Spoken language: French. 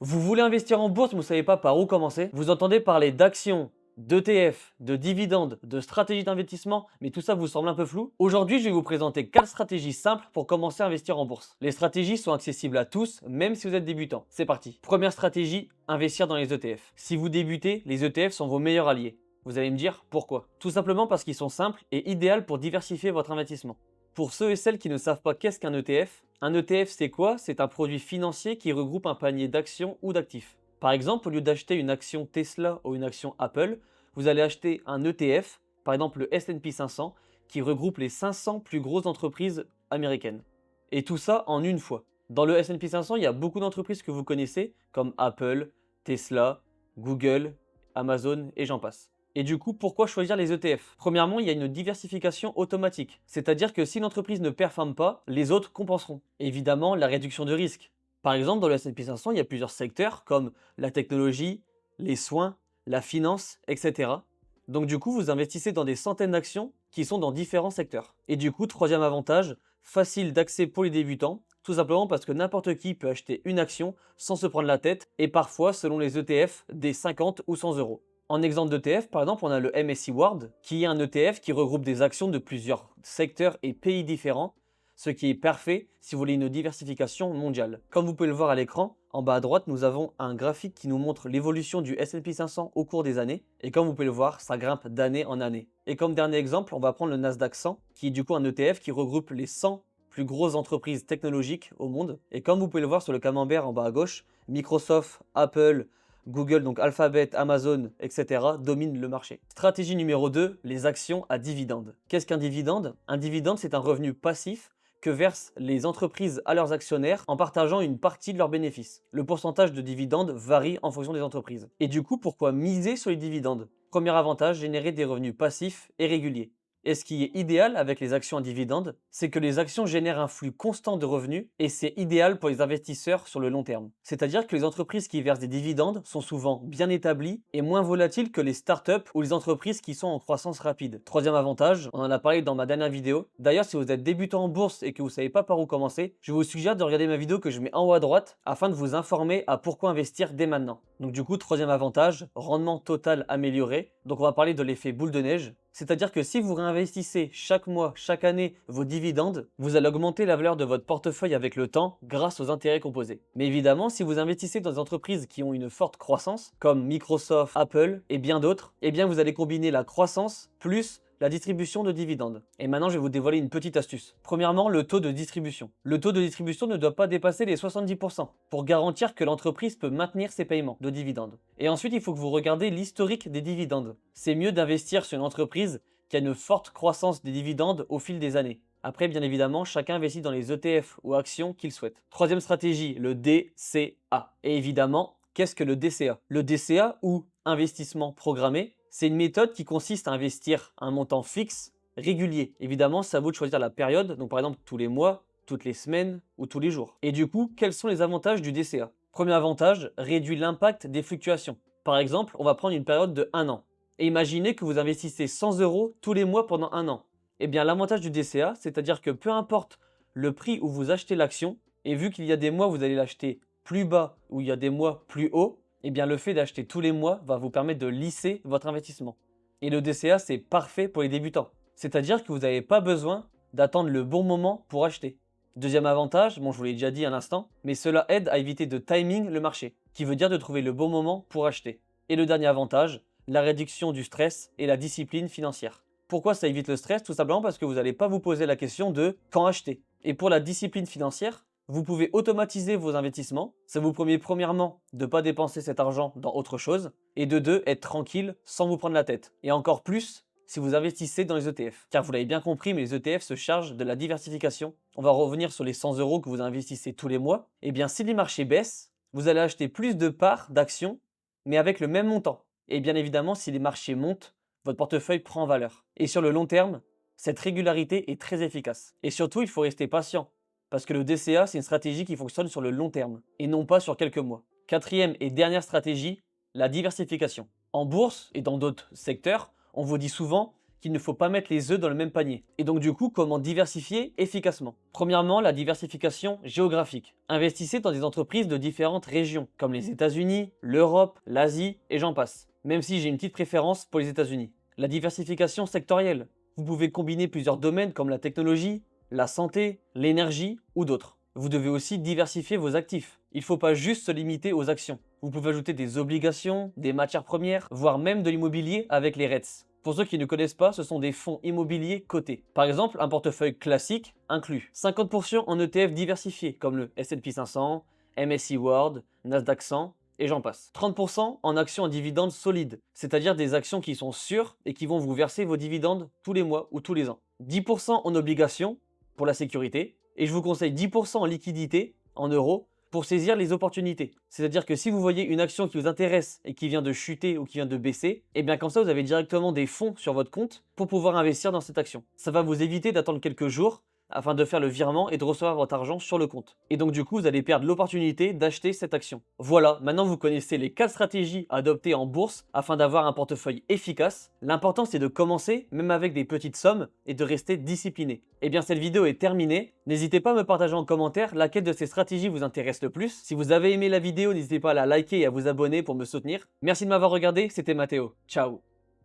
Vous voulez investir en bourse, mais vous ne savez pas par où commencer? Vous entendez parler d'actions, d'ETF, de dividendes, de stratégies d'investissement, mais tout ça vous semble un peu flou? Aujourd'hui, je vais vous présenter 4 stratégies simples pour commencer à investir en bourse. Les stratégies sont accessibles à tous, même si vous êtes débutant. C'est parti. Première stratégie, investir dans les ETF. Si vous débutez, les ETF sont vos meilleurs alliés. Vous allez me dire pourquoi? Tout simplement parce qu'ils sont simples et idéaux pour diversifier votre investissement. Pour ceux et celles qui ne savent pas qu'est-ce qu'un ETF c'est quoi? C'est un produit financier qui regroupe un panier d'actions ou d'actifs. Par exemple, au lieu d'acheter une action Tesla ou une action Apple, vous allez acheter un ETF, par exemple le S&P 500, qui regroupe les 500 plus grosses entreprises américaines. Et tout ça en une fois. Dans le S&P 500, il y a beaucoup d'entreprises que vous connaissez, comme Apple, Tesla, Google, Amazon et j'en passe. Et du coup, pourquoi choisir les ETF? Premièrement, il y a une diversification automatique. C'est-à-dire que si l'entreprise ne performe pas, les autres compenseront. Évidemment, la réduction de risque. Par exemple, dans le S&P 500, il y a plusieurs secteurs comme la technologie, les soins, la finance, etc. Donc du coup, vous investissez dans des centaines d'actions qui sont dans différents secteurs. Et du coup, troisième avantage, facile d'accès pour les débutants, tout simplement parce que n'importe qui peut acheter une action sans se prendre la tête et parfois, selon les ETF, des 50 ou 100 euros. En exemple d'ETF, par exemple, on a le MSCI World, qui est un ETF qui regroupe des actions de plusieurs secteurs et pays différents, ce qui est parfait si vous voulez une diversification mondiale. Comme vous pouvez le voir à l'écran, en bas à droite, nous avons un graphique qui nous montre l'évolution du S&P 500 au cours des années. Et comme vous pouvez le voir, ça grimpe d'année en année. Et comme dernier exemple, on va prendre le Nasdaq 100, qui est du coup un ETF qui regroupe les 100 plus grosses entreprises technologiques au monde. Et comme vous pouvez le voir sur le camembert en bas à gauche, Microsoft, Apple, Google, donc Alphabet, Amazon, etc. dominent le marché. Stratégie numéro 2, les actions à dividendes. Qu'est-ce qu'un dividende? Un dividende, c'est un revenu passif que versent les entreprises à leurs actionnaires en partageant une partie de leurs bénéfices. Le pourcentage de dividendes varie en fonction des entreprises. Et du coup, pourquoi miser sur les dividendes? Premier avantage, générer des revenus passifs et réguliers. Et ce qui est idéal avec les actions à dividendes, c'est que les actions génèrent un flux constant de revenus et c'est idéal pour les investisseurs sur le long terme. C'est-à-dire que les entreprises qui versent des dividendes sont souvent bien établies et moins volatiles que les startups ou les entreprises qui sont en croissance rapide. Troisième avantage, on en a parlé dans ma dernière vidéo. D'ailleurs, si vous êtes débutant en bourse et que vous ne savez pas par où commencer, je vous suggère de regarder ma vidéo que je mets en haut à droite afin de vous informer à pourquoi investir dès maintenant. Donc du coup, troisième avantage, rendement total amélioré. Donc on va parler de l'effet boule de neige. C'est-à-dire que si vous réinvestissez chaque mois, chaque année vos dividendes, vous allez augmenter la valeur de votre portefeuille avec le temps grâce aux intérêts composés. Mais évidemment, si vous investissez dans des entreprises qui ont une forte croissance, comme Microsoft, Apple et bien d'autres, eh bien vous allez combiner la croissance plus la distribution de dividendes. Et maintenant, je vais vous dévoiler une petite astuce. Premièrement, le taux de distribution. Le taux de distribution ne doit pas dépasser les 70% pour garantir que l'entreprise peut maintenir ses paiements de dividendes. Et ensuite, il faut que vous regardez l'historique des dividendes. C'est mieux d'investir sur une entreprise qui a une forte croissance des dividendes au fil des années. Après, bien évidemment, chacun investit dans les ETF ou actions qu'il souhaite. Troisième stratégie, le DCA. Et évidemment, qu'est-ce que le DCA? Le DCA, ou investissement programmé, c'est une méthode qui consiste à investir un montant fixe, régulier. Évidemment, c'est à vous de choisir la période, donc par exemple tous les mois, toutes les semaines ou tous les jours. Et du coup, quels sont les avantages du DCA? Premier avantage, réduit l'impact des fluctuations. Par exemple, on va prendre une période de 1 an. Et imaginez que vous investissez 100 euros tous les mois pendant 1 an. Eh bien, l'avantage du DCA, c'est-à-dire que peu importe le prix où vous achetez l'action, et vu qu'il y a des mois où vous allez l'acheter plus bas ou il y a des mois plus haut, eh bien le fait d'acheter tous les mois va vous permettre de lisser votre investissement. Et le DCA, c'est parfait pour les débutants. C'est-à-dire que vous n'avez pas besoin d'attendre le bon moment pour acheter. Deuxième avantage, bon je vous l'ai déjà dit à l'instant, mais cela aide à éviter de timing le marché, qui veut dire de trouver le bon moment pour acheter. Et le dernier avantage, la réduction du stress et la discipline financière. Pourquoi ça évite le stress? Tout simplement parce que vous n'allez pas vous poser la question de quand acheter. Et pour la discipline financière, vous pouvez automatiser vos investissements. Ça vous permet premièrement de ne pas dépenser cet argent dans autre chose et de deux, être tranquille sans vous prendre la tête. Et encore plus si vous investissez dans les ETF. Car vous l'avez bien compris, mais les ETF se chargent de la diversification. On va revenir sur les 100 euros que vous investissez tous les mois. Eh bien, si les marchés baissent, vous allez acheter plus de parts d'actions, mais avec le même montant. Et bien évidemment, si les marchés montent, votre portefeuille prend en valeur. Et sur le long terme, cette régularité est très efficace. Et surtout, il faut rester patient. Parce que le DCA, c'est une stratégie qui fonctionne sur le long terme et non pas sur quelques mois. Quatrième et dernière stratégie, la diversification. En bourse et dans d'autres secteurs, on vous dit souvent qu'il ne faut pas mettre les œufs dans le même panier. Et donc du coup, comment diversifier efficacement? Premièrement, la diversification géographique. Investissez dans des entreprises de différentes régions, comme les États-Unis, l'Europe, l'Asie et j'en passe. Même si j'ai une petite préférence pour les États-Unis. La diversification sectorielle. Vous pouvez combiner plusieurs domaines comme la technologie, la santé, l'énergie ou d'autres. Vous devez aussi diversifier vos actifs. Il ne faut pas juste se limiter aux actions. Vous pouvez ajouter des obligations, des matières premières, voire même de l'immobilier avec les REITs. Pour ceux qui ne connaissent pas, ce sont des fonds immobiliers cotés. Par exemple, un portefeuille classique inclut 50% en ETF diversifiés comme le S&P 500, MSCI World, Nasdaq 100 et j'en passe. 30% en actions à dividendes solides, c'est-à-dire des actions qui sont sûres et qui vont vous verser vos dividendes tous les mois ou tous les ans. 10% en obligations pour la sécurité et je vous conseille 10% en liquidité, en euros, pour saisir les opportunités. C'est-à-dire que si vous voyez une action qui vous intéresse et qui vient de chuter ou qui vient de baisser, et bien comme ça vous avez directement des fonds sur votre compte pour pouvoir investir dans cette action. Ça va vous éviter d'attendre quelques jours afin de faire le virement et de recevoir votre argent sur le compte. Et donc du coup, vous allez perdre l'opportunité d'acheter cette action. Voilà, maintenant vous connaissez les 4 stratégies à adopter en bourse afin d'avoir un portefeuille efficace. L'important c'est de commencer, même avec des petites sommes, et de rester discipliné. Et bien cette vidéo est terminée. N'hésitez pas à me partager en commentaire laquelle de ces stratégies vous intéresse le plus. Si vous avez aimé la vidéo, n'hésitez pas à la liker et à vous abonner pour me soutenir. Merci de m'avoir regardé, c'était Mathéo. Ciao.